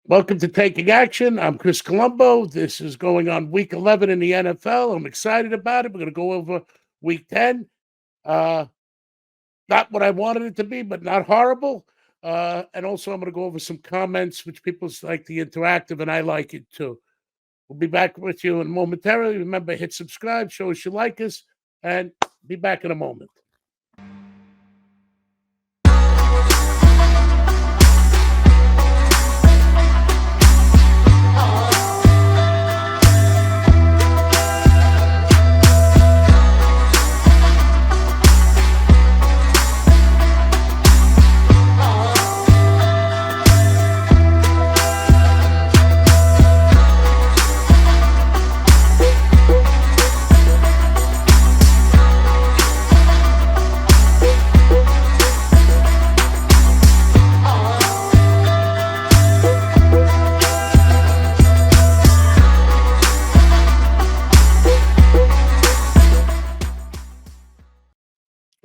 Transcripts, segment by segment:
Welcome to Taking Action. I'm Chris Colombo. This is going on week 11 in the NFL. I'm excited about it. We're going to go over week 10. Not what I wanted it to be, but not horrible. And also, I'm going to go over some comments, which people like the interactive, and I like it too. We'll be back with you in momentarily. Remember, hit subscribe, show us you like us, and be back in a moment.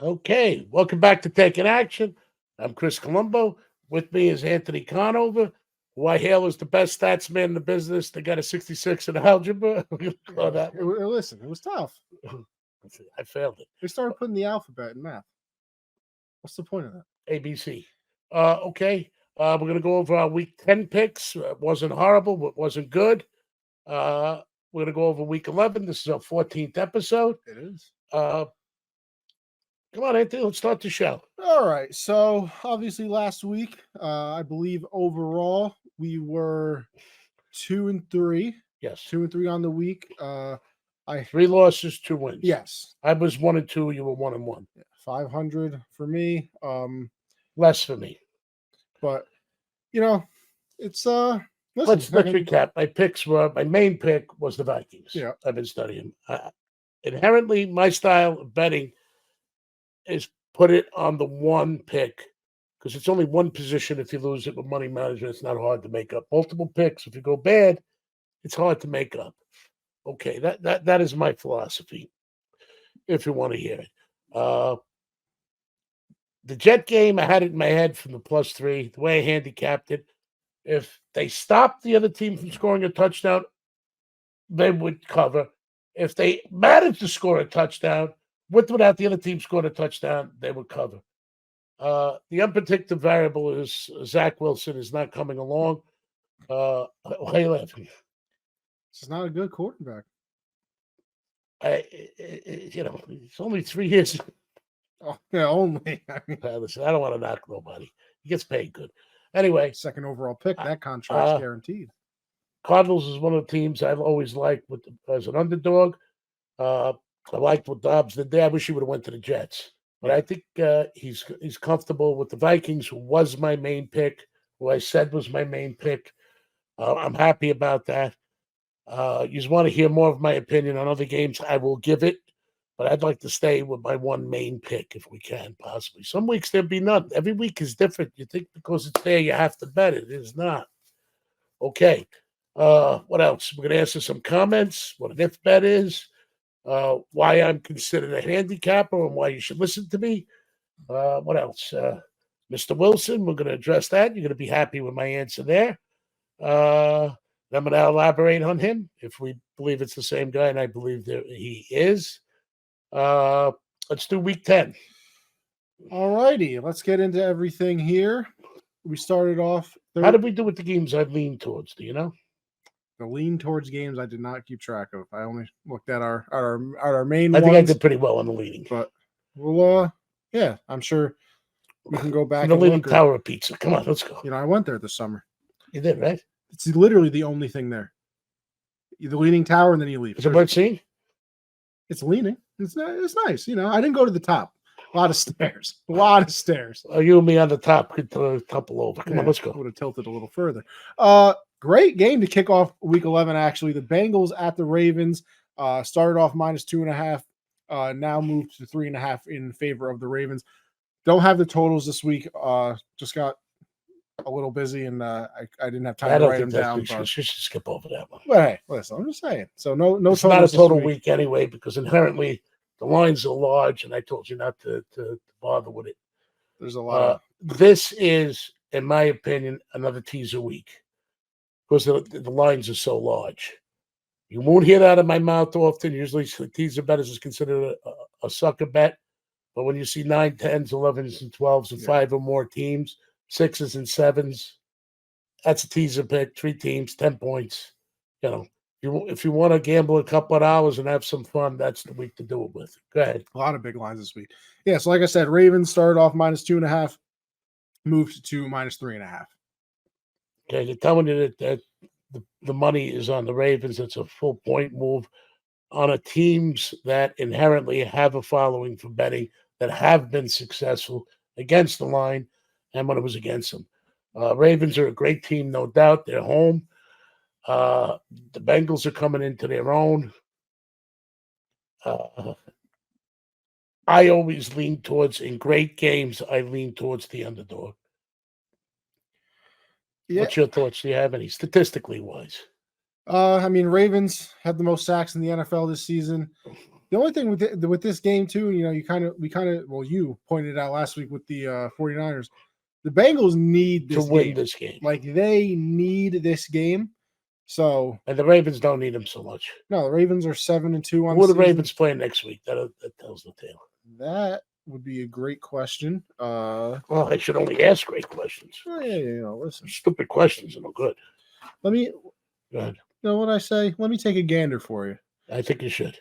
Okay, welcome back to Taking Action. I'm Chris Colombo. With me is Anthony Conover, who I hail as the best stats man in the business. They got a 66 in algebra. Listen, it was tough. I failed it. They started putting the alphabet in math. What's the point of that? ABC. Okay, we're going to go over our week 10 picks. It wasn't horrible, but wasn't good. We're going to go over week 11. This is our 14th episode. It is. Come on, Anthony, let's start the show. All right. So, obviously, last week, I believe overall we were 2-3. Yes. 2-3 on the week. 3 losses, 2 wins. Yes. I was 1-2. You were 1-1. 500 for me. Less for me. But it's let's recap. My picks were my main pick was the Vikings. Yeah. I've been studying. Inherently, my style of betting is put it on the one pick because it's only one position. If you lose it with money management, it's not hard to make up. Multiple picks, if you go bad, it's hard to make up. Okay, that is my philosophy. If you want to hear it, the Jet game, I had it in my head from the +3. The way I handicapped it, if they stopped the other team from scoring a touchdown, they would cover. If they managed to score a touchdown, with or without the other team scored a touchdown, they would cover. The unpredictable variable is Zach Wilson is not coming along. Why are you laughing? This is not a good quarterback. It's only 3 years. Oh, yeah, only. Listen, I don't want to knock nobody. He gets paid good. Anyway. Second overall pick. That contract's guaranteed. Cardinals is one of the teams I've always liked as an underdog. I liked what Dobbs did there. I wish he would have went to the Jets. But I think he's comfortable with the Vikings, who was my main pick, who I said was my main pick. I'm happy about that. You just want to hear more of my opinion on other games, I will give it. But I'd like to stay with my one main pick if we can, possibly. Some weeks there'll be none. Every week is different. You think because it's there, you have to bet it. It is not. Okay. What else? We're going to answer some comments, what an if bet is. Why I'm considered a handicapper and why you should listen to me. What else? Mr. Wilson, we're going to address that. You're going to be happy with my answer there. I'm going to elaborate on him if we believe it's the same guy, and I believe that he is. Let's do week 10. All righty. Let's get into everything here. We started off. How did we do with the games I leaned towards? Do you know? The lean towards games I did not keep track of. I only looked at our main. I think I did pretty well on the leaning. But yeah, I'm sure we can go back. The Leaning Tower of Pizza. Come on, let's go. I went there this summer. You did, right? It's literally the only thing there. The Leaning Tower, and then you leave. Is it worth seeing? It's leaning. It's nice. I didn't go to the top. A lot of stairs. You and me on the top could topple over. Come on, let's go. Would have tilted a little further. Great game to kick off week 11, actually. The Bengals at the Ravens started off -2.5, now moved to 3.5 in favor of the Ravens. Don't have the totals this week. Just got a little busy, and I didn't have time to write them down. We should skip over that one. But hey, listen, I'm just saying. So no it's not a total week anyway, because inherently the lines are large, and I told you not to bother with it. There's a lot. This is, in my opinion, another teaser week. because the lines are so large. You won't hear that out of my mouth often. Usually, teaser bet is considered a sucker bet. But when you see 9, 10s, 11s, and 12s, and Yeah. 5 or more teams, 6s and 7s, that's a teaser pick. 3 teams, 10 points. You know, if you want to gamble a couple of hours and have some fun, that's the week to do it with. Go ahead. A lot of big lines this week. Yeah, so like I said, Ravens started off -2.5, moved to -3.5. Okay, they're telling you that the money is on the Ravens. It's a full point move on a teams that inherently have a following for betting that have been successful against the line and when it was against them. Ravens are a great team, no doubt. They're home. The Bengals are coming into their own. I always lean towards, in great games, I lean towards the underdog. Yeah. What's your thoughts? Do you have any statistically wise? I mean, Ravens had the most sacks in the NFL this season. The only thing with this game too, you know, you pointed out last week with the 49ers, the Bengals need To this win game. this game. Like they need this game. So And the Ravens don't need them so much. no, the Ravens are 7-2 on Who are the season. Ravens playing next week? That tells the tale. That would be a great question. Well, I should only ask great questions. Yeah. Listen, Stupid questions are no good. let me. Go ahead. You know what I say? Let me take a gander for you. I think you should.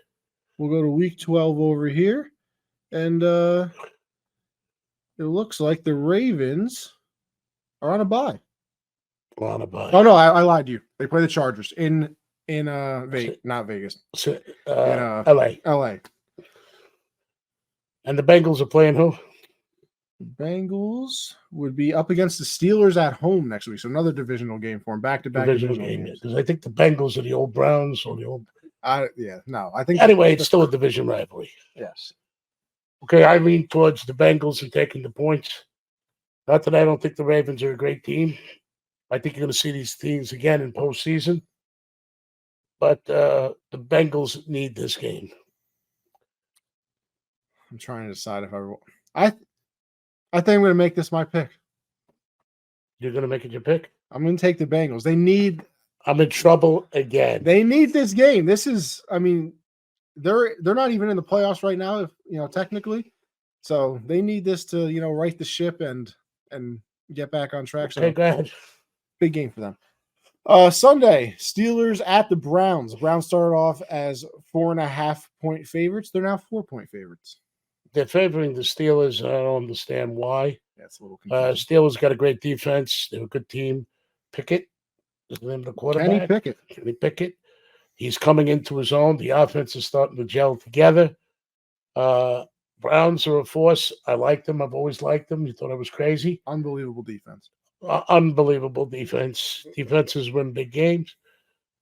We'll go to week 12 over here, and it looks like the Ravens are on a bye. Well, on a bye. Oh no, I lied to you. They play the Chargers in Vegas, not Vegas. So, in LA. LA. And the Bengals are playing who? Bengals would be up against the Steelers at home next week. So another divisional game for them, back-to-back Divisional divisional game. games. Because I think the Bengals are the old Browns or the old. I think Anyway, it's still a division rivalry. yes. Okay, I lean towards the Bengals and taking the points. Not that I don't think the Ravens are a great team. I think you're going to see these teams again in postseason. But the Bengals need this game. I'm trying to decide if I think I'm going to make this my pick. You're going to make it your pick? I'm going to take the Bengals. I'm in trouble again. They need this game. This is, I mean, they're not even in the playoffs right now, if technically. So they need this to, right the ship and get back on track. Okay, So go ahead. big game for them. Sunday, Steelers at the Browns. The Browns started off as 4.5-point favorites. They're now 4-point favorites. They're favoring the Steelers. I don't understand why. That's a little confusing. Steelers got a great defense. They're a good team. Pickett is the name of the quarterback. Kenny Pickett. He's coming into his own. The offense is starting to gel together. Browns are a force. I like them. I've always liked them. You thought I was crazy? Unbelievable defense. Unbelievable defense. Defenses win big games.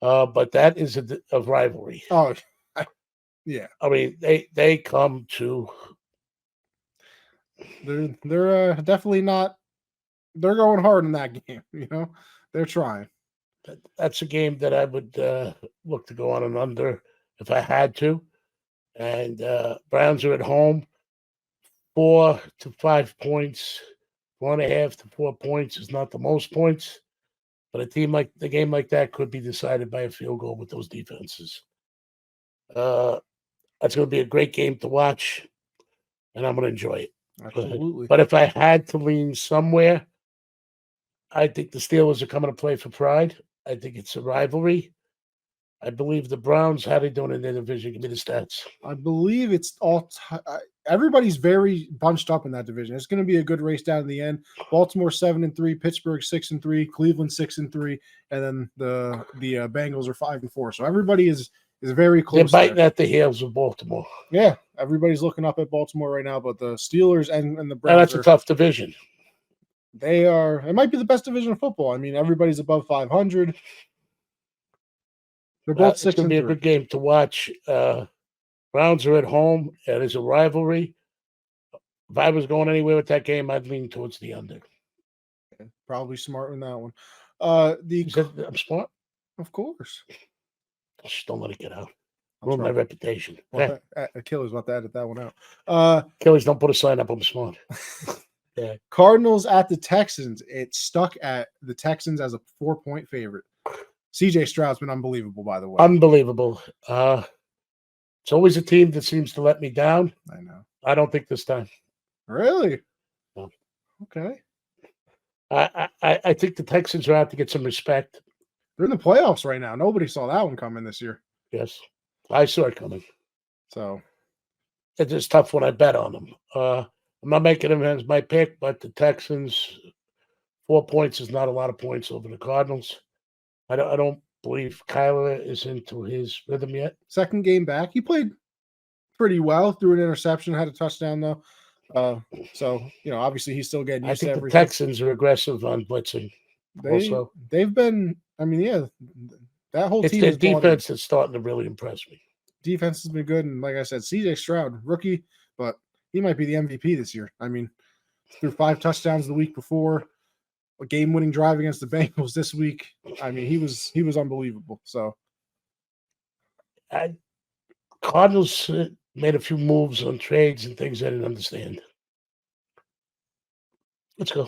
But that is a rivalry. Oh, yeah. I mean, they come to. They're definitely not. They're going hard in that game. They're trying. That's a game that I would look to go on and under if I had to. And Browns are at home. 4 to 5 points, 1.5 to 4 points is not the most points, but a game like that could be decided by a field goal with those defenses. That's going to be a great game to watch, and I'm going to enjoy it. Absolutely. But if I had to lean somewhere, I think the Steelers are coming to play for pride. I think it's a rivalry. I believe the Browns, how they doing in their division? Give me the stats. I believe it's all everybody's very bunched up in that division. It's going to be a good race down to the end. Baltimore 7-3, Pittsburgh 6-3, Cleveland 6-3, and then the Bengals are 5-4. So everybody is very close. They're biting at the heels of Baltimore. Yeah, everybody's looking up at Baltimore right now, but the Steelers and the Browns. And that's a tough division. They are. It might be the best division of football. I mean, everybody's above 500. They're both 6-3. It's going to be a good game to watch. Browns are at home. It is a rivalry. If I was going anywhere with that game, I'd lean towards the under. Probably smart in that one. I'm smart? Of course. Just don't let it get out. Ruin my reputation. Achilles about to edit that one out. Achilles, don't put a sign up. I'm smart. Yeah. Cardinals at the Texans. It stuck at the Texans as a 4-point favorite. CJ Stroud's been unbelievable, by the way. Unbelievable. It's always a team that seems to let me down. I know. I don't think this time. Really? No. Okay. I think the Texans are out to get some respect. They're in the playoffs right now. Nobody saw that one coming this year. Yes, I saw it coming. So It's just tough when I bet on them. I'm not making them as my pick, but the Texans, 4 points is not a lot of points over the Cardinals. I don't believe Kyler is into his rhythm yet. second game back, he played pretty well. Threw an interception, had a touchdown though. So obviously he's still getting I used to think the everything. Texans are aggressive on blitzing. Also, They've been. I mean, yeah, that whole it's team their is bought in. defense that's starting to really impress me. Defense has been good, and like I said, CJ Stroud, rookie, but he might be the MVP this year. I mean, threw 5 touchdowns the week before, a game-winning drive against the Bengals this week. I mean, he was unbelievable. So Cardinals made a few moves on trades and things I didn't understand. Let's go.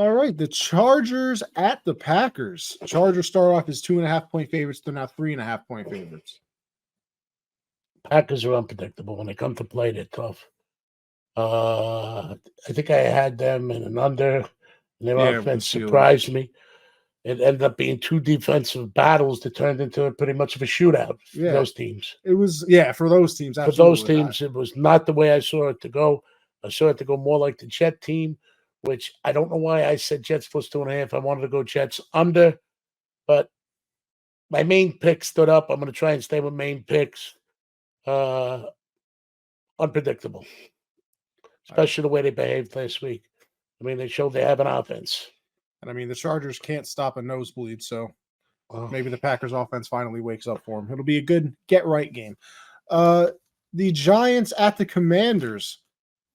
all right, the Chargers at the Packers. Chargers start off as 2.5-point favorites. They're now 3.5-point favorites. Packers are unpredictable. When they come to play, they're tough. I think I had them in an under, and their Yeah, with the offense Steelers. surprised me. It ended up being 2 defensive battles that turned into pretty much of a shootout for Yeah. those teams. It was for those teams. For those Absolutely. teams, it was not the way I saw it to go. I saw it to go more like the Jet team, which I don't know why I said Jets plus 2.5. I wanted to go Jets under, but my main pick stood up. I'm going to try and stay with main picks. Unpredictable, especially the way they behaved last week. I mean, they showed they have an offense. And I mean, the Chargers can't stop a nosebleed, so maybe the Packers offense finally wakes up for them. It'll be a good get-right game. The Giants at the Commanders.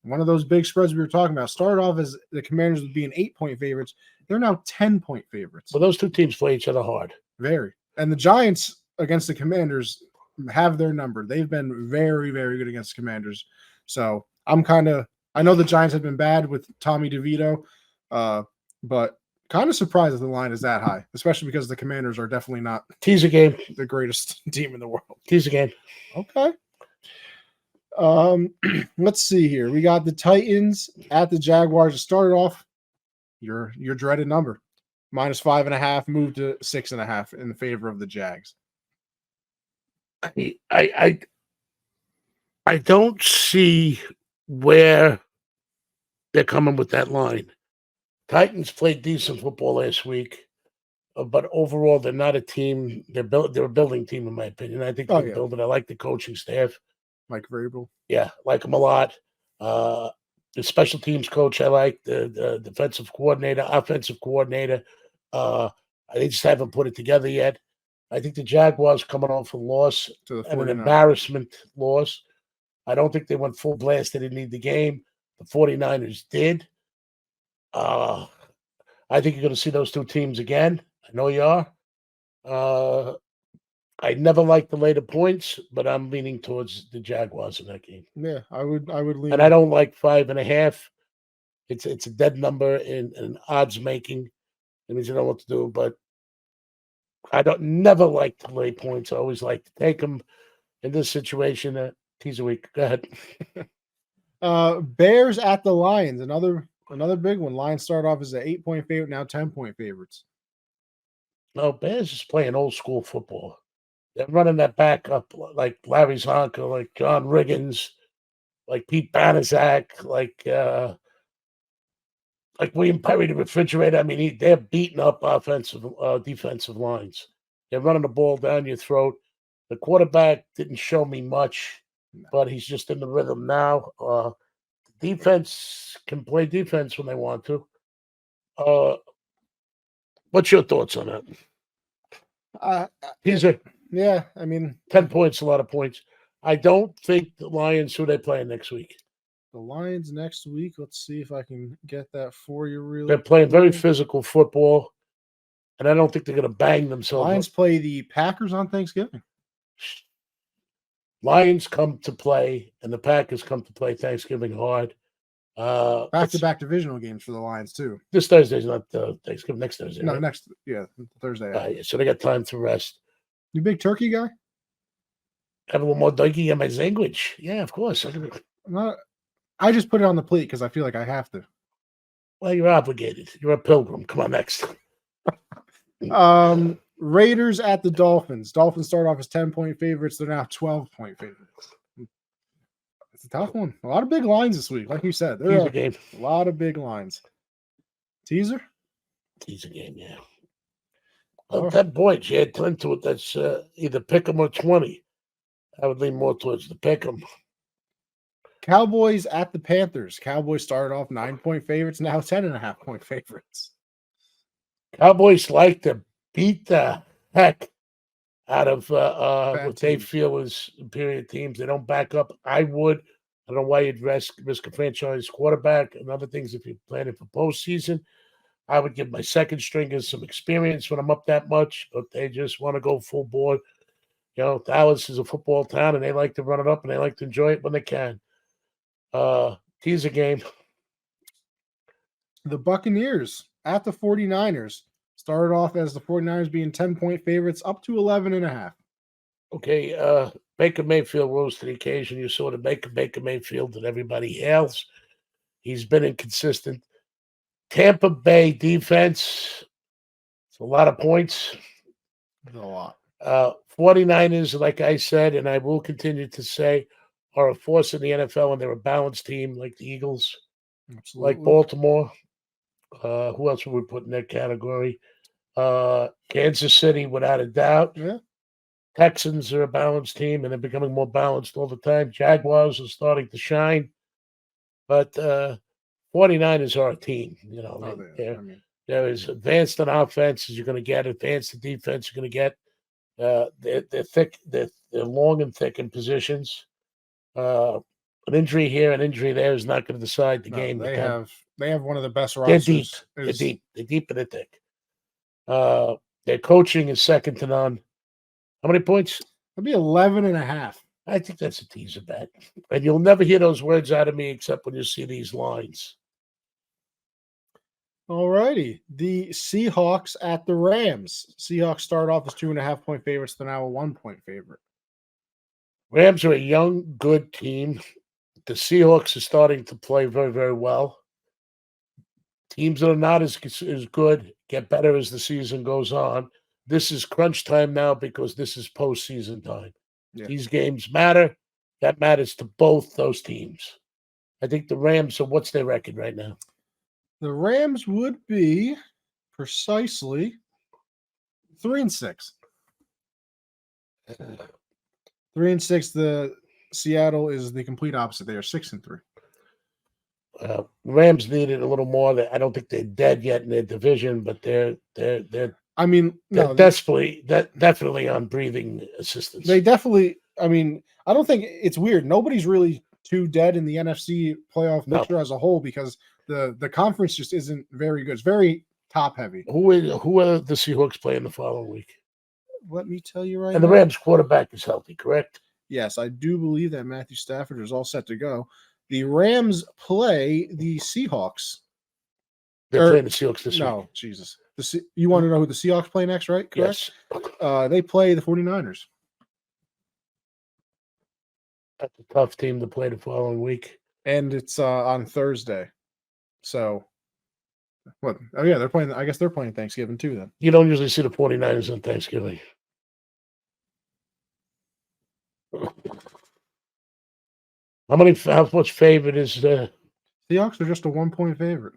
One of those big spreads we were talking about started off as the Commanders would be an 8-point favorites. They're now 10-point favorites. Well, those two teams play each other hard. Very. And the Giants against the Commanders have their number. They've been very, very good against the Commanders. So I know the Giants have been bad with Tommy DeVito, but kind of surprised that the line is that high, especially because the Commanders are definitely not Teaser game. the greatest team in the world. Teaser game. Okay. Let's see here. We got the Titans at the Jaguars. It started off your dreaded number. -5.5, moved to 6.5 in favor of the Jags. I don't see where they're coming with that line. Titans played decent football last week, but overall they're not a team. They're a building team, in my opinion. I think they're building. I like the coaching staff. Mike Vrabel. Yeah, like him a lot. The special teams coach, I like. The defensive coordinator, offensive coordinator. They just haven't put it together yet. I think the Jaguars coming off a loss and an embarrassment loss. I don't think they went full blast. They didn't need the game. The 49ers did. I think you're going to see those two teams again. I know you are. I never liked the later points, but I'm leaning towards the Jaguars in that game. Yeah, I would lean. And I don't like 5.5. It's a dead number in odds making. It means you know what to do, but I never like to lay points. I always like to take them. In this situation, tease a week. Go ahead. Bears at the Lions. Another big one. Lions start off as an 8-point favorite, now 10-point favorites. No, Bears is playing old school football. They're running that back up like Larry Zonka, like John Riggins, like Pete Banaszak, like William Perry, the refrigerator. I mean, they're beating up defensive lines. They're running the ball down your throat. The quarterback didn't show me much, but he's just in the rhythm now. Defense can play defense when they want to. What's your thoughts on that? Yeah, I mean, 10 points, a lot of points. I don't think the Lions, who they playing next week. The Lions next week. Let's see if I can get that for you. They're playing very physical football, and I don't think they're going to bang themselves. Lions play the Packers on Thanksgiving. Lions come to play, and the Packers come to play Thanksgiving hard. It's- Back-to-back divisional games for the Lions too. This Thursday's not Thanksgiving. Next Thursday. No, right? next Thursday. Yeah, so they got time to rest. You big turkey guy? Have a little more donkey in my sandwich. Yeah, of course. I just put it on the plate because I feel like I have to. Well, you're obligated. You're a pilgrim. Come on, next. Raiders at the Dolphins. Dolphins start off as 10-point favorites. They're now 12-point favorites. It's a tough one. A lot of big lines this week. Like you said, there Teaser are game. a lot of big lines. Teaser? Teaser game, yeah. All right. 10 points. You add 10 to it. That's either pick 'em or 20. I would lean more towards the pick 'em. Cowboys at the Panthers. Cowboys started off 9-point favorites, now 10.5-point favorites. Cowboys like to beat the heck out of what they teams. feel is superior teams. They don't back up. I would. I don't know why you'd risk a franchise quarterback and other things if you're planning for postseason. I would give my second stringers some experience when I'm up that much, but they just want to go full board. Dallas is a football town, and they like to run it up, and they like to enjoy it when they can. Teaser game. The Buccaneers at the 49ers. Started off as the 49ers being 10-point favorites up to 11.5. Okay, Baker Mayfield rose to the occasion. You saw the Baker Mayfield that everybody hails. He's been inconsistent. Tampa Bay defense, it's a lot of points. It's a lot. 49ers, like I said, and I will continue to say, are a force in the NFL, and they're a balanced team like the Eagles, Absolutely. like Baltimore. Who else would we put in that category? Kansas City, without a doubt. Yeah. Texans are a balanced team, and they're becoming more balanced all the time. Jaguars are starting to shine. But 49ers are a team. They're as advanced on offense as you're going to get, advanced in defense you're going to get. They're thick. They're long and thick in positions. An injury here, an injury there is not going to decide the game. They have one of the best They're rosters. deep. They're deep. They're deep and they're thick. Their coaching is second to none. How many points? It'll be 11.5. I think that's a teaser bet. And you'll never hear those words out of me except when you see these lines. All righty. The Seahawks at the Rams. Seahawks start off as 2.5-point favorites. They're now a 1-point favorite. Rams are a young, good team. The Seahawks are starting to play very, very well. Teams that are not as good get better as the season goes on. This is crunch time now because this is postseason time. Yeah. These games matter. That matters to both those teams. I think the Rams are, what's their record right now? The Rams would be precisely 3-6. 3-6. The Seattle is the complete opposite. They are 6-3. Rams needed a little more. I don't think they're dead yet in their division, but they're definitely on breathing assistance. They definitely. I mean, I don't think it's weird. Nobody's really too dead in the NFC playoff picture as a whole because the conference just isn't very good. It's very top heavy. Who are the Seahawks playing the following week? Let me tell you right now. And the Rams quarterback is healthy, correct? Yes, I do believe that Matthew Stafford is all set to go. The Rams play the Seahawks. They're playing the Seahawks this week. No, Jesus. You want to know who the Seahawks play next, right? Correct? Yes. They play the 49ers. That's a tough team to play the following week. And it's on Thursday. So, what? Oh, yeah, they're playing. I guess they're playing Thanksgiving too then. You don't usually see the 49ers on Thanksgiving. How much favorite is the Seahawks are just a 1-point favorite.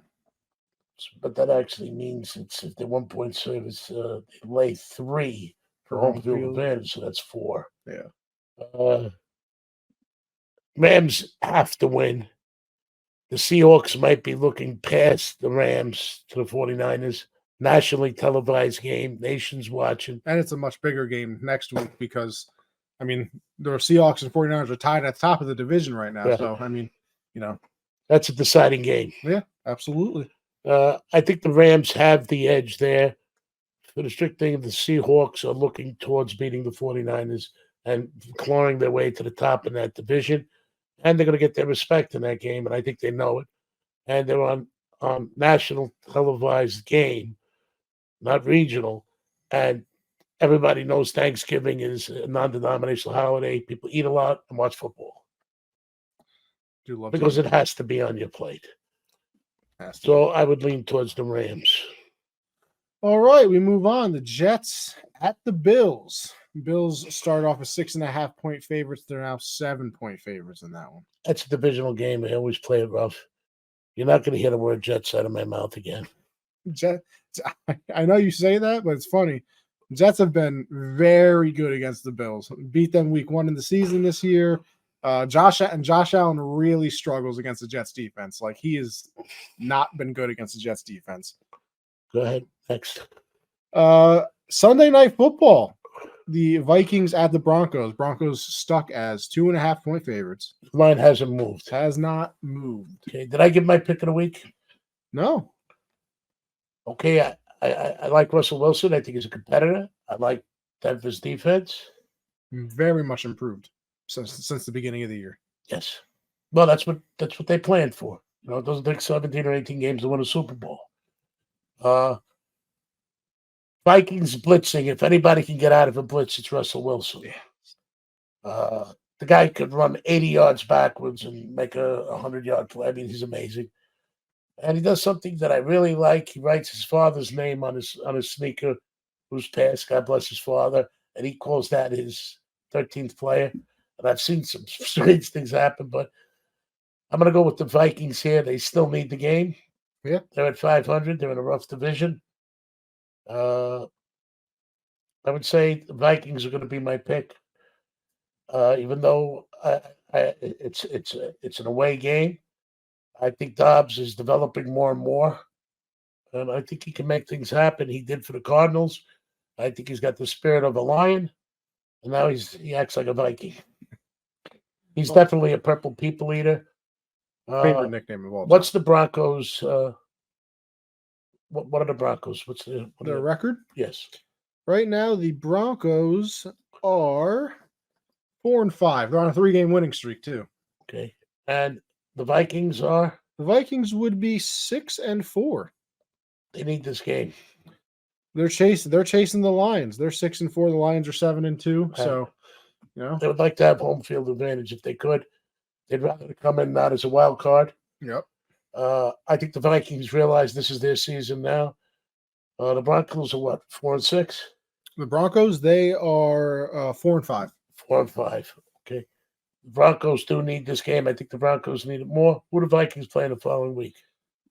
But that actually means if they're 1-point service, they lay 3 for home field advantage, so that's 4. Yeah. Rams have to win. The Seahawks might be looking past the Rams to the 49ers. Nationally televised game, nation's watching. And it's a much bigger game next week because, I mean, the Seahawks and 49ers are tied at the top of the division right now. Yeah. So, I mean, that's a deciding game. Yeah, absolutely. I think the Rams have the edge there. For the strict thing, the Seahawks are looking towards beating the 49ers and clawing their way to the top in that division. And they're going to get their respect in that game, and I think they know it. and they're on national televised game, not regional, and everybody knows Thanksgiving is a non-denominational holiday. People eat a lot and watch football Do love because to it has to be on your plate. has to So I would lean towards the Rams. All right, we move on. The Jets at the Bills. Bills start off as 6.5-point favorites. They're now 7-point favorites in that one. That's a divisional game. They always play it rough. You're not going to hear the word Jets out of my mouth again. I know you say that, but it's funny. Jets have been very good against the Bills. Beat them week 1 in the season this year. Josh Allen really struggles against the Jets defense. Like, he has not been good against the Jets defense. Go ahead. Next. Sunday Night Football. The Vikings at the Broncos. Broncos stuck as 2.5-point favorites. The line hasn't moved. Has not moved. Okay. Did I give my pick of the week? No. Okay. I like Russell Wilson. I think he's a competitor. I like Denver's defense. Very much improved since the beginning of the year. Yes. Well, that's what they planned for. You know, it doesn't take 17 or 18 games to win a Super Bowl. Vikings blitzing. If anybody can get out of a blitz, it's Russell Wilson. Yeah. The guy could run 80 yards backwards and make a 100-yard play. I mean, he's amazing. And he does something that I really like. He writes his father's name on his sneaker, who's passed. God bless his father. And he calls that his 13th player. And I've seen some strange things happen, but I'm going to go with the Vikings here. They still need the game. Yeah. They're at 500. They're in a rough division. I would say the Vikings are going to be my pick, even though it's an away game. I think Dobbs is developing more and more, and I think he can make things happen. He did for the Cardinals. I think he's got the spirit of a lion, and now he acts like a Viking. He's definitely a purple people eater. Favorite nickname of all time. What's the Broncos? What are the Broncos? What's their record? Yes. Right now, the Broncos are 4-5. They're on a 3-game winning streak too. Okay. And the Vikings are? The Vikings would be 6-4. They need this game. They're chasing the Lions. They're 6-4. The Lions are 7-2. So, you know, they would like to have home field advantage if they could. They'd rather come in not as a wild card. Yep. I think the Vikings realize this is their season now. The Broncos are what, 4-6? The Broncos, they are 4-5. 4-5. Okay. The Broncos do need this game. I think the Broncos need it more. Who do the Vikings play the following week?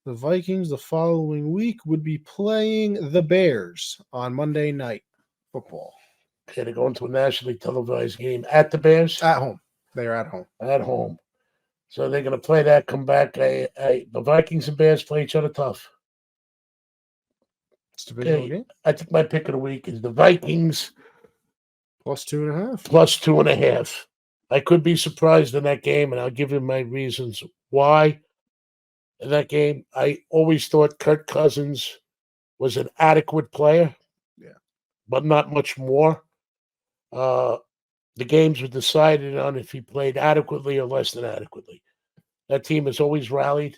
The Vikings the following week would be playing the Bears on Monday Night Football. Okay, they're going to a nationally televised game at the Bears? At home. They are at home. At home. So they're going to play that, come back. The Vikings and Bears play each other tough. It's a divisional game. I think my pick of the week is the Vikings plus 2.5. Plus 2.5. I could be surprised in that game, and I'll give you my reasons why. In that game, I always thought Kirk Cousins was an adequate player, but not much more. The games were decided on if he played adequately or less than adequately. That team has always rallied.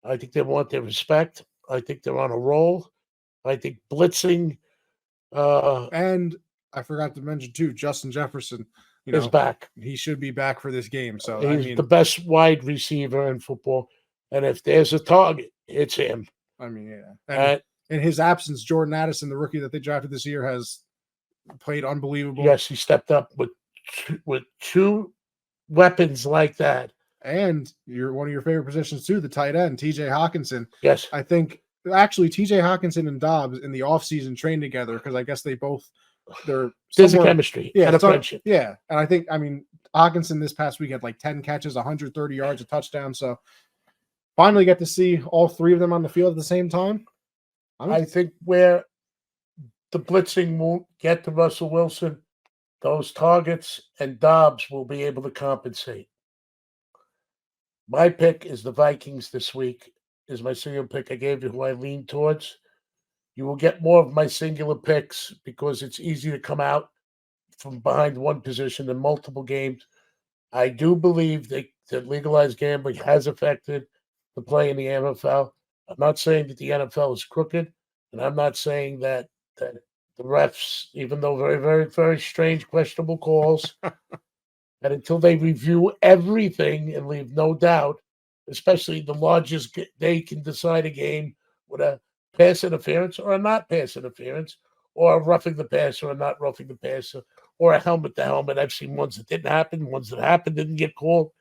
I think they want their respect. I think they're on a roll. I think blitzing. And I forgot to mention, too, Justin Jefferson is back. He should be back for this game. So he's the best wide receiver in football. And if there's a target, it's him. I mean, yeah. And in his absence, Jordan Addison, the rookie that they drafted this year, has played unbelievable. Yes, he stepped up with two weapons like that. And one of your favorite positions, too, the tight end, TJ Hawkinson. Yes. I think, actually, TJ Hawkinson and Dobbs in the offseason trained together because I guess there's a chemistry and a friendship. Yeah. And I think, Hawkinson this past week had like 10 catches, 130 yards, a touchdown. So finally get to see all three of them on the field at the same time. I think where the blitzing won't get to Russell Wilson, those targets and Dobbs will be able to compensate. My pick is the Vikings this week, is my single pick. I gave you who I lean towards. You will get more of my singular picks because it's easy to come out from behind one position in multiple games. I do believe that legalized gambling has affected to play in the NFL. I'm not saying that the NFL is crooked, and I'm not saying that the refs, even though very, very, very strange, questionable calls, and until they review everything and leave no doubt, especially the largest they can decide a game with a pass interference or a not pass interference, or a roughing the passer or not roughing the passer, or a helmet to helmet. I've seen ones that didn't happen, ones that happened didn't get called.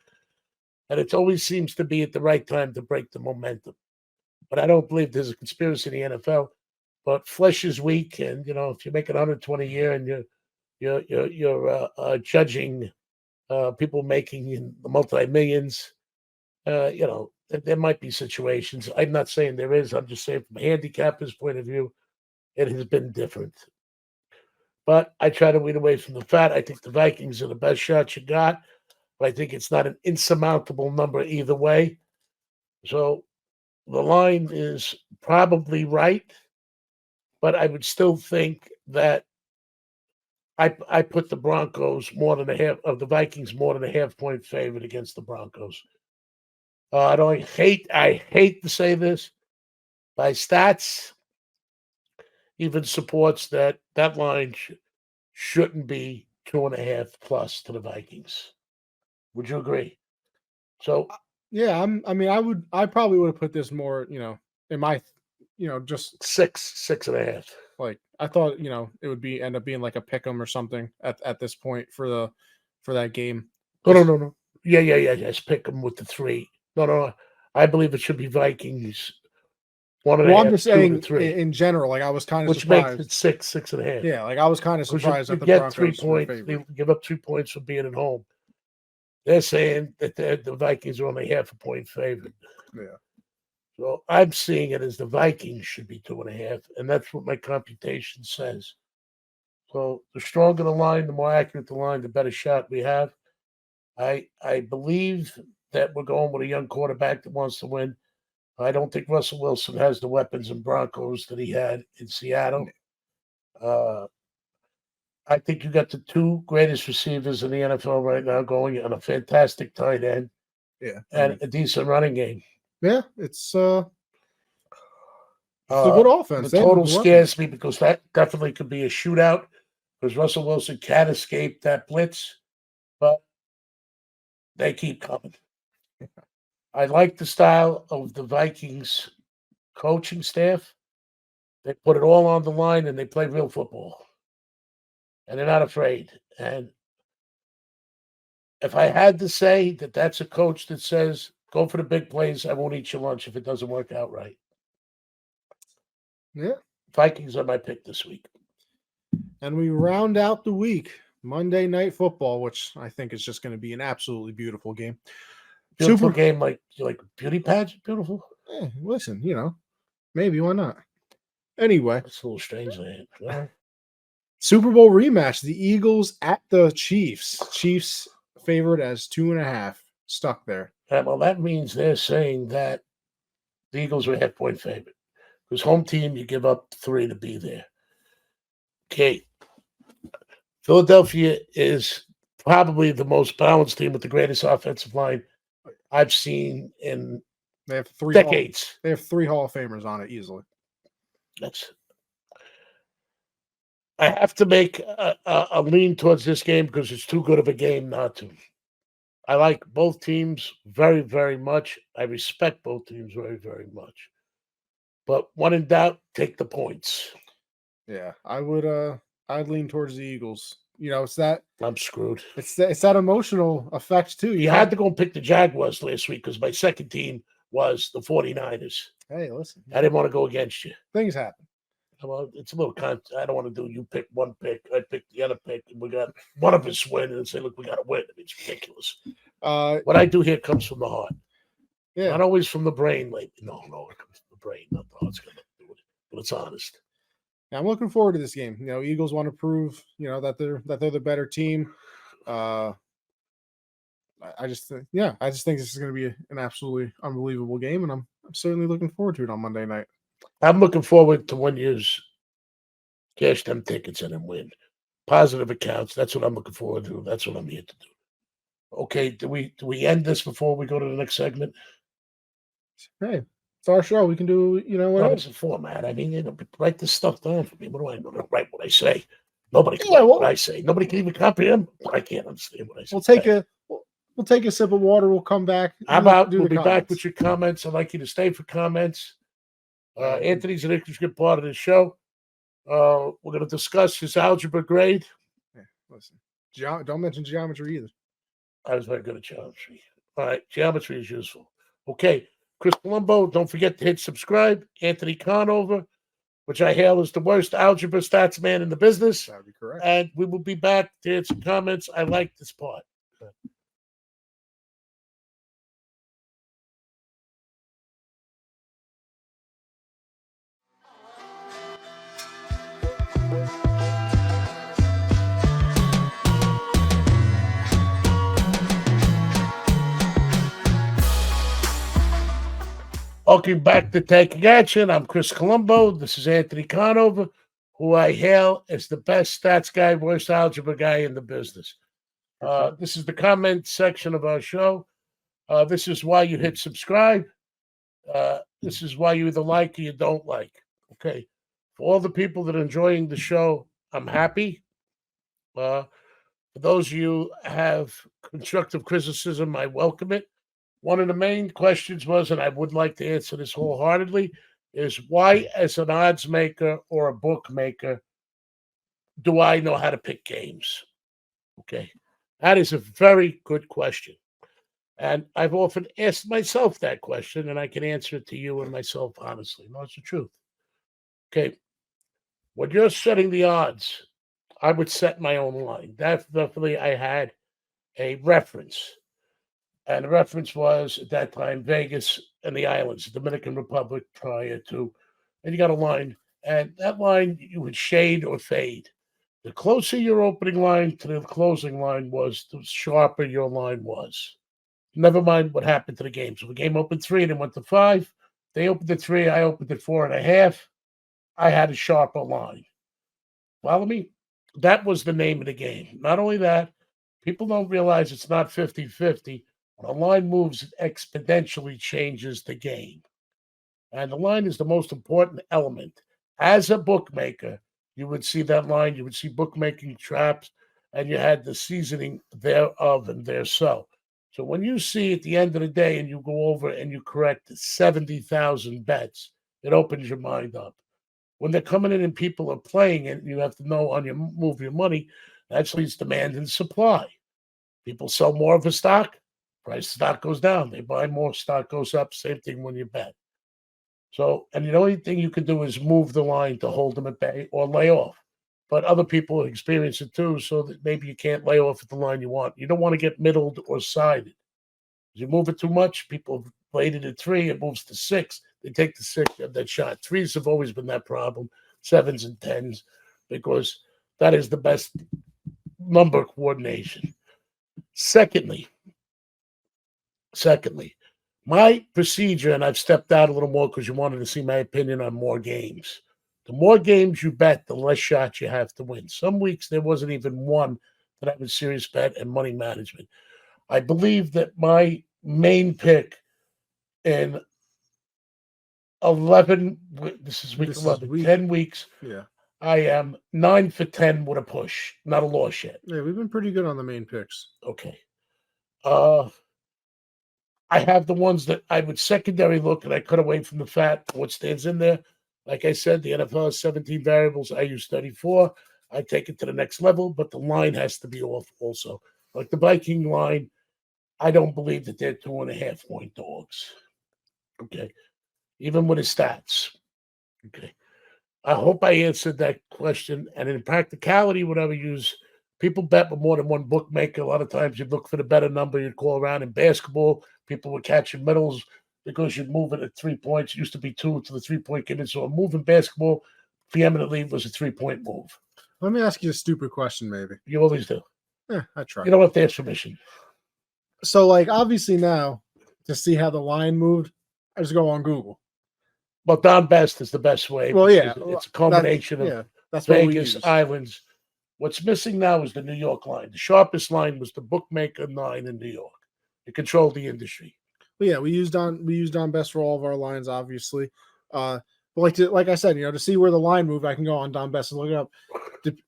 And it always seems to be at the right time to break the momentum. But I don't believe there's a conspiracy in the NFL. But flesh is weak, and if you're making 120 a year and you're judging people making in the multi-millions, there might be situations. I'm not saying there is. I'm just saying from a handicapper's point of view, it has been different. But I try to weed away from the fat. I think the Vikings are the best shot you got, but I think it's not an insurmountable number either way. So the line is probably right, but I would still think that I put the Broncos more than a half of the Vikings more than a half-point favorite against the Broncos. I hate to say this, by stats, even supports that line shouldn't be 2.5 plus to the Vikings. Would you agree? So Yeah, I probably would have put this more, in my, just 6.5. like I thought, it would end up being like a pick 'em or something at this point for that game. No. Yeah. Yes, pick them with the 3. No. I believe it should be Vikings 1.5, Well, I'm just 2 to saying 3, in general, like I was kind of which makes it surprised. 6.5. Yeah, like I was kind of Because surprised you that the get 3 Broncos were points, favored. they give up 3 points for being at home. They're saying that the Vikings are only half a point favored. Yeah. So I'm seeing it as the Vikings should be 2.5, and that's what my computation says. So the stronger the line, the more accurate the line, the better shot we have. I believe that we're going with a young quarterback that wants to win. I don't think Russell Wilson has the weapons and Broncos that he had in Seattle. I think you got the 2 greatest receivers in the NFL right now going on a fantastic tight end. Yeah. And a decent running game. Yeah, it's a good offense. The total scares me because that definitely could be a shootout because Russell Wilson can escape that blitz, but they keep coming. I like the style of the Vikings coaching staff. They put it all on the line and they play real football. And they're not afraid. And if I had to say that that's a coach that says, go for the big plays, I won't eat your lunch if it doesn't work out right. Yeah. Vikings are my pick this week. And we round out the week, Monday Night Football, which I think is just going to be an absolutely beautiful game. Beautiful game, like beauty pageant, beautiful. Listen, maybe why not? Anyway, it's a little strange. Right? Super Bowl rematch: the Eagles at the Chiefs. Chiefs favored as 2.5. Stuck there. Well, that means they're saying that the Eagles are half-point favorite because home team you give up 3 to be there. Okay, Philadelphia is probably the most balanced team with the greatest offensive line I've seen in they have 3 decades. They have 3 Hall of Famers on it easily. I have to make a lean towards this game because it's too good of a game not to. I like both teams very, very much. I respect both teams very, very much. But when in doubt, take the points. Yeah, I would. I'd lean towards the Eagles. It's that I'm screwed. It's that emotional effect too. You had to go and pick the Jaguars last week because my second team was the 49ers. Hey, listen. I didn't want to go against you. Things happen. Well, it's a little I don't want to do you pick one pick, I pick the other pick, and we got one of us win and say, look, we got to win. It's ridiculous. What I do here comes from the heart. Yeah. Not always from the brain lately. No, it comes from the brain. Not the heart's going to do it, but it's honest. Yeah, I'm looking forward to this game. Eagles want to prove, that they're the better team. I just think this is going to be an absolutely unbelievable game, and I'm certainly looking forward to it on Monday night. I'm looking forward to when you cash them tickets in and win. Positive accounts. That's what I'm looking forward to. That's what I'm here to do. Okay, do we end this before we go to the next segment? Hey, it's our show. We can do, Well, whatever. it's a format. I mean, write this stuff down for me. What do I know? Write what I say. Nobody can Yeah, write what well, I say. Nobody can even comprehend. I can't understand what I say. we'll take we'll take a sip of water. We'll come back. How Do about do we'll the be back with comments. your comments. I'd like you to stay for comments. Um, Anthony's an interesting part of the show. We're going to discuss his algebra grade. Yeah, listen, don't mention geometry either. I was very good at geometry. All right, geometry is useful. Okay, Chris Colombo, don't forget to hit subscribe. Anthony Conover, which I hail as the worst algebra stats man in the business. That would be correct. And we will be back to answer comments. I like this part. Welcome back to Taking Action. I'm Chris Colombo. This is Anthony Conover, who I hail as the best stats guy, worst algebra guy in the business. This is the comment section of our show. This is why you hit subscribe. This is why you either like or you don't like. Okay. For all the people that are enjoying the show, I'm happy. For those of you who have constructive criticism, I welcome it. One of the main questions was, and I would like to answer this wholeheartedly, is why, as an odds maker or a bookmaker, do I know how to pick games? Okay. That is a very good question. And I've often asked myself that question, and I can answer it to you and myself honestly. No, it's the truth. Okay. When you're setting the odds, I would set my own line. Definitely, I had a reference. And the reference was at that time Vegas and the islands, Dominican Republic prior to, and you got a line, and that line you would shade or fade. The closer your opening line to the closing line was, the sharper your line was. Never mind what happened to the game. So the game opened 3 and it went to 5. They opened at 3, I opened at 4.5. I had a sharper line. Follow me? That was the name of the game. Not only that, people don't realize it's not 50-50. When a line moves, it exponentially changes the game. And the line is the most important element. As a bookmaker, you would see that line, you would see bookmaking traps, and you had the seasoning thereof and there so. So when you see at the end of the day and you go over and you correct 70,000 bets, it opens your mind up. When they're coming in and people are playing it, you have to know on your move your money. That's leads demand and supply. People sell more of a stock, price of stock goes down. They buy more, stock goes up. Same thing when you bet. So, and the only thing you can do is move the line to hold them at bay or lay off. But other people experience it too, so that maybe you can't lay off at the line you want. You don't want to get middled or sided. You move it too much, people have played it at 3, it moves to 6. They take the 6 of that shot. 3s have always been that problem, 7s and 10s, because that is the best number coordination. Secondly, my procedure, and I've stepped out a little more because you wanted to see my opinion on more games. The more games you bet, the less shots you have to win. Some weeks there wasn't even one that I was serious bet and money management. I believe that my main pick in 11, this is week This is 11, week- 10 weeks, Yeah. I am 9 for 10 with a push, not a loss yet. Yeah, we've been pretty good on the main picks. Okay. I have the ones that I would secondary look and I cut away from the fat, what stands in there. Like I said, the NFL has 17 variables. I use 34. I take it to the next level, but the line has to be off also. Like the Viking line, I don't believe that they're 2.5 point dogs. Okay. Even with his stats. Okay. I hope I answered that question. And in practicality, would I use people bet with more than one bookmaker? A lot of times you'd look for the better number, you'd call around. In basketball, people were catching medals because you'd move it at 3 points. It used to be 2 to the 3 point given. So a move in basketball preeminently was a 3 point move. Let me ask you a stupid question, maybe. You always do. I try. You don't have to ask permission. So, like, obviously now, to see how the line moved, I just go on Google. Well, Don Best is the best way. Well, yeah, because it's a combination of that's what we Vegas, use. islands. What's missing now is the New York line. The sharpest line was the bookmaker 9 in New York. It controlled the industry. But yeah, we use Don Best for all of our lines, obviously. But like I said, to see where the line moved, I can go on Don Best and look it up.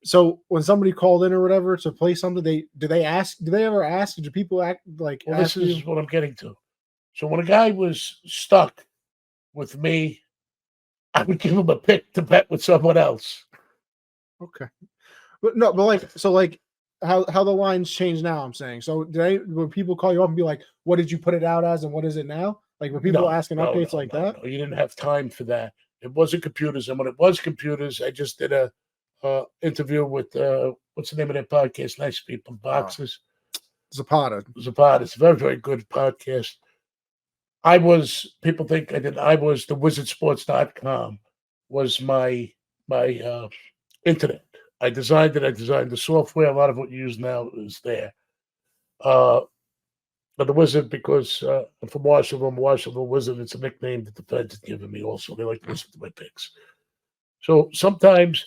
So when somebody called in or whatever to play something, do they ever ask? Did people Well, ask this is you? what I'm getting to. So when a guy was stuck with me, I would give him a pick to bet with someone else. Okay, but no, but how the lines change now. I'm saying. So when people call you up and be like, "What did you put it out as, and what is it now?" Like when people asking updates like that. No, you didn't have time for that. It wasn't computers, and when it was computers, I just did a interview with what's the name of that podcast? Nice People Boxes. Zapata. Zapata. It's a very, very good podcast. People think I was the wizardsports.com was my internet. I designed it. I designed the software. A lot of what you use now is there. But the Wizard, because I'm from Washington Wizard, it's a nickname that the feds have given me also. They like to listen to my picks. So sometimes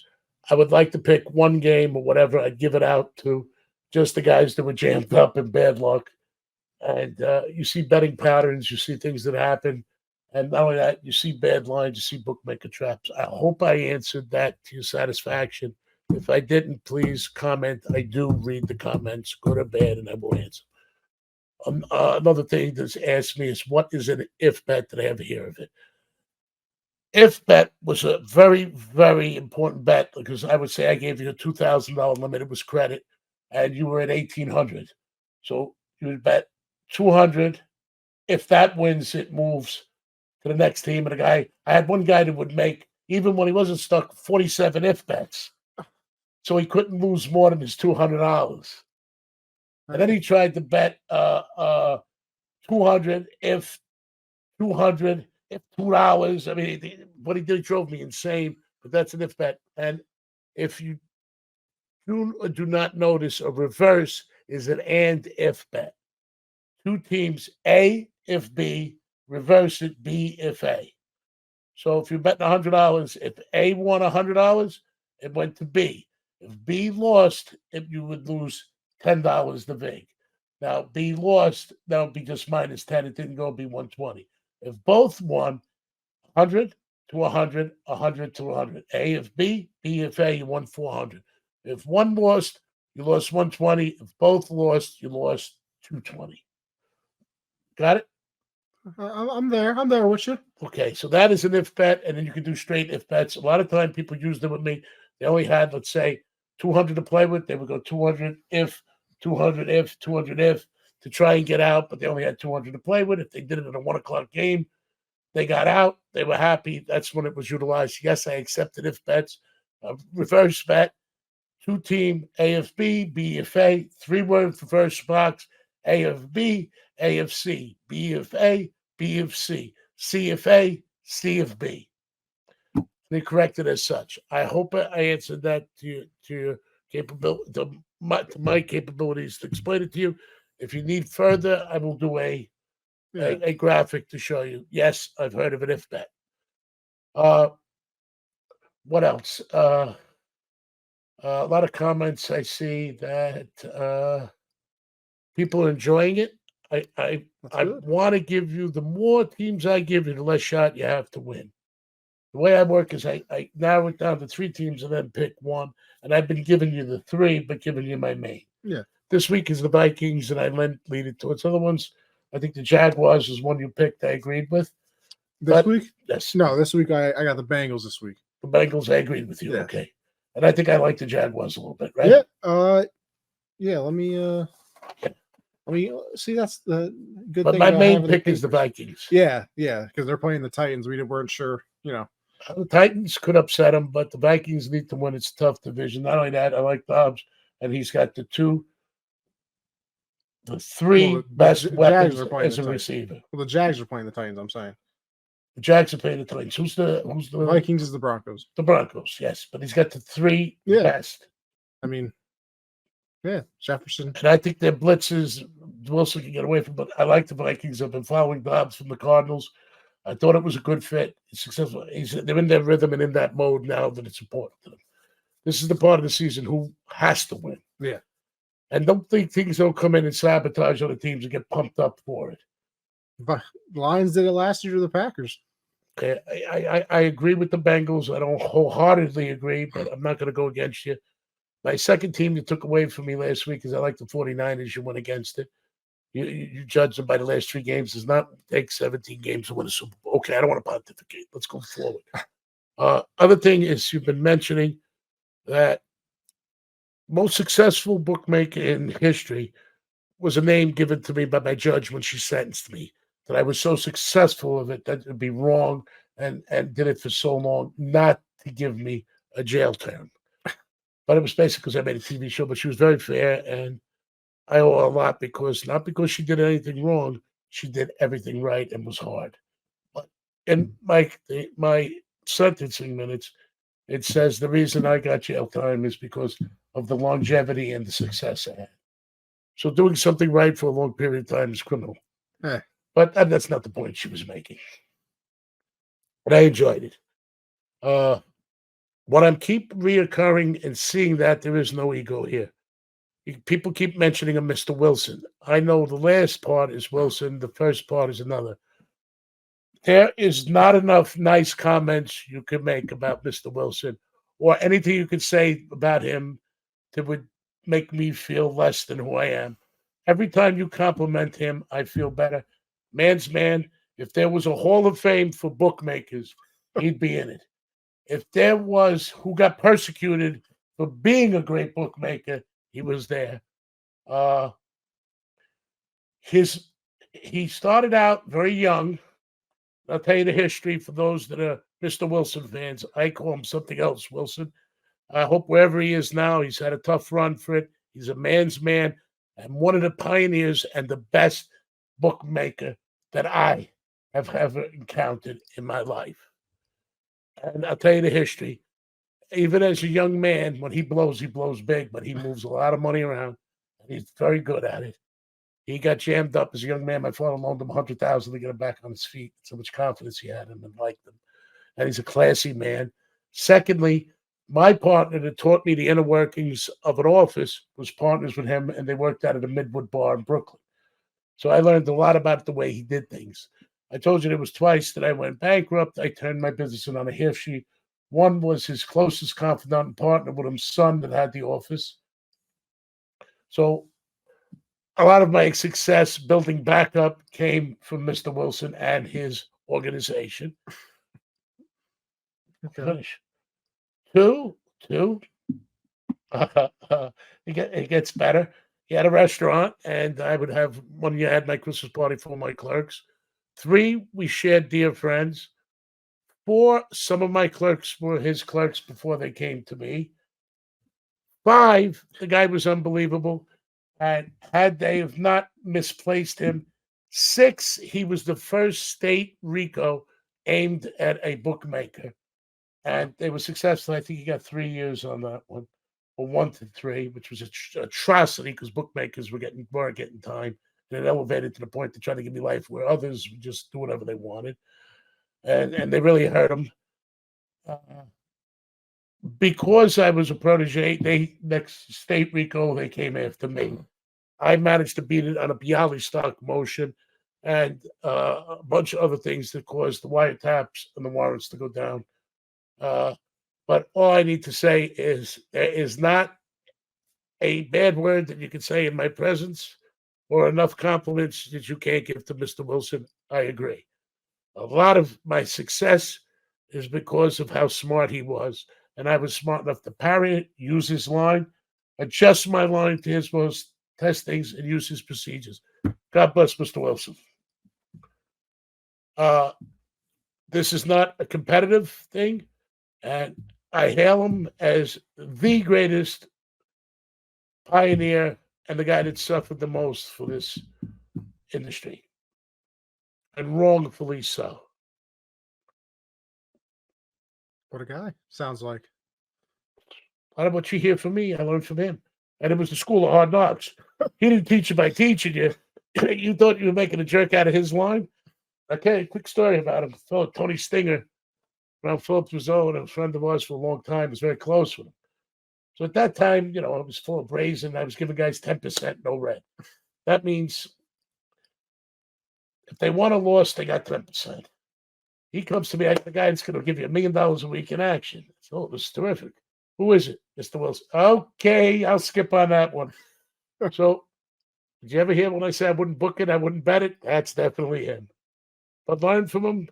I would like to pick one game or whatever. I'd give it out to just the guys that were jammed up in bad luck. And you see betting patterns, you see things that happen. And not only that, you see bad lines, you see bookmaker traps. I hope I answered that to your satisfaction. If I didn't, please comment. I do read the comments, good or bad, and I will answer. Another thing that's asked me is, what is an if bet? Did I ever hear of it? If bet was a very, very important bet because I would say I gave you a $2,000 limit. It was credit, and you were at 1,800. So you would bet 200. If that wins, it moves to the next team. And I had one guy that would make, even when he wasn't stuck, 47 if bets. So he couldn't lose more than his $200. And then he tried to bet 200 if 200 if $2. I mean, what he did, he drove me insane. But that's an if bet. And if you do not notice, a reverse is an and if bet. Two teams, A if B, reverse it, B if A. So if you're betting $100, if A won $100, it went to B. If B lost, you would lose $10 to vig. Now B lost, that would be just minus 10. It didn't go, be 120. If both won, 100 to 100, 100 to 100. A if B, B if A, you won 400. If one lost, you lost 120. If both lost, you lost 220. Got it? I'm there. I'm there with you. Okay, so that is an if bet, and then you can do straight if bets. A lot of time people use them with me. They only had, let's say, 200 to play with. They would go 200 if, 200 if, 200 if to try and get out, but they only had 200 to play with. If they did it in a 1:00 game, they got out. They were happy. That's when it was utilized. Yes, I accepted if bets. Reverse bet, two-team A if B, B if A, three-word reverse box, A if B, A if C, B if A, B if C, C if A, C if B. They corrected as such. I hope I answered that to your capability, to my capabilities to explain it to you. If you need further, I will do a graphic to show you. Yes, I've heard of an if bet. What else? A lot of comments. I see that people are enjoying it. I want to give you, the more teams I give you, the less shot you have to win. The way I work is I narrow it down to 3 teams and then pick one. And I've been giving you the 3, but giving you my main. Yeah. This week is the Vikings, and I lean it towards other ones. I think the Jaguars is one you picked. I agreed with. This week? Yes. No, this week I got the Bengals this week. The Bengals, I agreed with you. Yeah. Okay. And I think I like the Jaguars a little bit, right? Yeah. Yeah. Let me see. That's the good but thing. My about main having pick is the Vikings. Yeah. Because they're playing the Titans. We weren't sure. The Titans could upset them, but the Vikings need to win. It's a tough division. Not only that, I like Dobbs, and he's got the 3 best weapons as a receiver. Well, the Jags are playing the Titans. I'm saying the Jags are playing the Titans. Who's the Vikings is the Broncos. The Broncos, yes, but he's got the 3 best. I mean, yeah, Jefferson. And I think their blitzes, Wilson can get away from, but I like the Vikings. I've been following Dobbs from the Cardinals. I thought it was a good fit. It's successful. They're in their rhythm and in that mode now that it's important to them. This is the part of the season who has to win. Yeah. And don't think things don't come in and sabotage other teams and get pumped up for it. But Lions did it last year to the Packers. I agree with the Bengals. I don't wholeheartedly agree, but I'm not going to go against you. My second team you took away from me last week is I like the 49ers. You went against it. You judge them by the last 3 games. Does not take 17 games to win a Super Bowl. Okay, I don't want to pontificate. Let's go forward. Other thing is you've been mentioning that most successful bookmaker in history was a name given to me by my judge when she sentenced me. That I was so successful of it that it would be wrong and did it for so long not to give me a jail term. But it was basically because I made a TV show, but she was very fair, and I owe her a lot because not because she did anything wrong, she did everything right and was hard. But in my sentencing minutes, it says the reason I got jail time is because of the longevity and the success I had. So doing something right for a long period of time is criminal. Eh. But that's not the point she was making. But I enjoyed it. What I'm keep reoccurring and seeing that there is no ego here. People keep mentioning a Mr. Wilson. I know the last part is Wilson. The first part is another. There is not enough nice comments you could make about Mr. Wilson or anything you could say about him that would make me feel less than who I am. Every time you compliment him, I feel better. Man's man, if there was a Hall of Fame for bookmakers, he'd be in it. If there was who got persecuted for being a great bookmaker, he was there. Uh, he started out very young. I'll tell you the history for those that are Mr. Wilson fans. I call him something else, Wilson. I hope wherever he is now, he's had a tough run for it. He's a man's man and one of the pioneers and the best bookmaker that I have ever encountered in my life. And I'll tell you the history. Even as a young man, when he blows big, but he moves a lot of money around. And he's very good at it. He got jammed up as a young man. My father loaned him 100,000 to get him back on his feet. So much confidence he had in him and liked him. And he's a classy man. Secondly, my partner that taught me the inner workings of an office was partners with him, and they worked out at a Midwood bar in Brooklyn. So I learned a lot about the way he did things. I told you there was twice that I went bankrupt. I turned my business in on a half sheet. One was his closest confidant and partner with his son that had the office. So a lot of my success building back up came from Mr. Wilson and his organization. Okay. Finish. Two. It gets better. He had a restaurant, and I would have one year I had my Christmas party for my clerks. 3, we shared dear friends. 4, some of my clerks were his clerks before they came to me. 5, the guy was unbelievable. And had they have not misplaced him, 6, he was the first state RICO aimed at a bookmaker. And they were successful. I think he got 3 years on that one, or 1 to 3, which was an atrocity because bookmakers weren't getting time. And it elevated to the point to try to give me life where others would just do whatever they wanted. And they really hurt him. Because I was a protege, they next state RICO, they came after me. I managed to beat it on a Bialystock motion and a bunch of other things that caused the wiretaps and the warrants to go down. But all I need to say is there is not a bad word that you can say in my presence or enough compliments that you can't give to Mr. Wilson. I agree. A lot of my success is because of how smart he was. And I was smart enough to parry it, use his line, adjust my line to his most testings, and use his procedures. God bless Mr. Wilson. This is not a competitive thing, and I hail him as the greatest pioneer and the guy that suffered the most for this industry, and wrongfully so. What a guy. Sounds like. A lot of what you hear from me, I learned from him. And it was the school of hard knocks. He didn't teach you by teaching you. You thought you were making a jerk out of his line? Okay, quick story about him. Fellow Tony Stinger, around Philip Rizzo, and a friend of ours for a long time, was very close with him. So at that time, I was full of brazen. I was giving guys 10% no red. That means If they won or lost, they got 10%. He comes to me, I the guy that's going to give you $1 million a week in action. So it was terrific. Who is it? Mr. Wilson. Okay, I'll skip on that one. So, did you ever hear when I say I wouldn't book it, I wouldn't bet it? That's definitely him. But learn from him,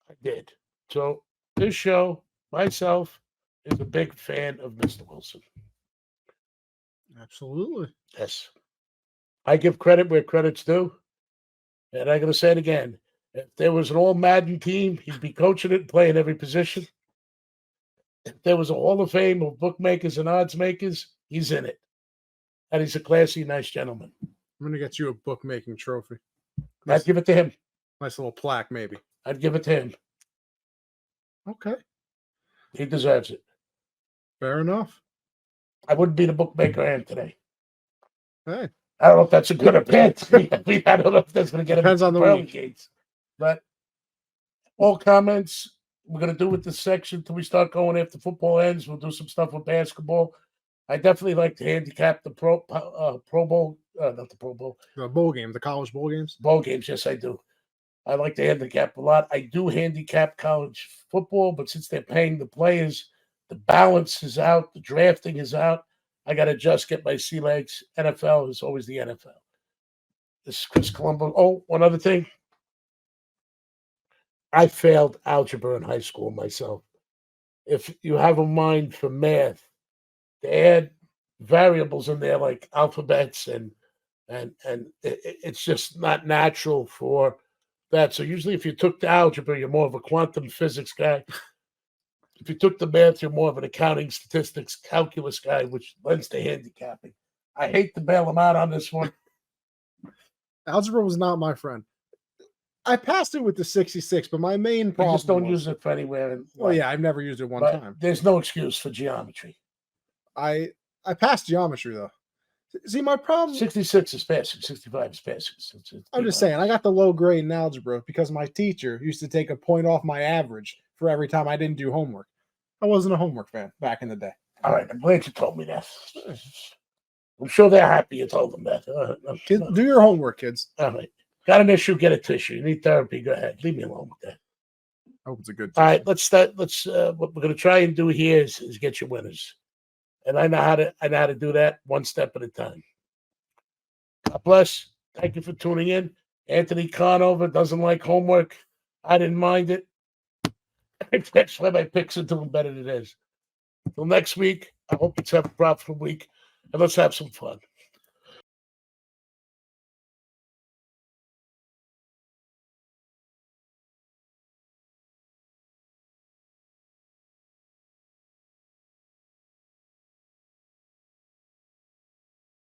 I did. So, this show, myself, is a big fan of Mr. Wilson. Absolutely. Yes. I give credit where credit's due. And I'm going to say it again. If there was an all Madden team, he'd be coaching it and playing every position. If there was a Hall of Fame of bookmakers and odds makers, he's in it. And he's a classy, nice gentleman. I'm going to get you a bookmaking trophy. I'd give it to him. Nice little plaque, maybe. I'd give it to him. Okay. He deserves it. Fair enough. I wouldn't be the bookmaker I am today. Hey. I don't know if that's a good or bad thing. I don't know if that's going to get him Depends on the pearly week. gates. But all comments we're going to do with this section until we start going after football ends. We'll do some stuff with basketball. I definitely like to handicap the Pro Bowl, not the Pro Bowl. The bowl game, the college bowl games. Bowl games, yes, I do. I like to handicap a lot. I do handicap college football, but since they're paying the players, the balance is out, the drafting is out. I got to just get my sea legs. NFL is always the NFL. This is Chris Colombo. Oh, one other thing. I failed algebra in high school myself. If you have a mind for math, to add variables in there like alphabets and it's just not natural for that. So usually if you took the algebra, you're more of a quantum physics guy. If you took the math, you're more of an accounting, statistics, calculus guy, which lends to handicapping. I hate to bail him out on this one. Algebra was not my friend. I passed it with the 66, but my main You problem just don't was, use it for anywhere. well, yeah, I've never used it one but time. there's no excuse for geometry. I passed geometry though. See, my problem. 66 is passing. 65 is passing. I'm just saying, I got the low grade in algebra because my teacher used to take a point off my average for every time I didn't do homework. I wasn't a homework fan back in the day. All right, I'm glad you told me that. I'm sure they're happy you told them that. Kids, do your homework, kids. All right. Got an issue, get a tissue. You need therapy, go ahead. Leave me alone with that. I hope it's a good All right, let's start. What we're gonna try and do here is get your winners. And I know how to do that one step at a time. God bless. Thank you for tuning in. Anthony Conover doesn't like homework. I didn't mind it. That's why my picks are doing better than it is. Till next week, I hope it's a profitable week, and let's have some fun.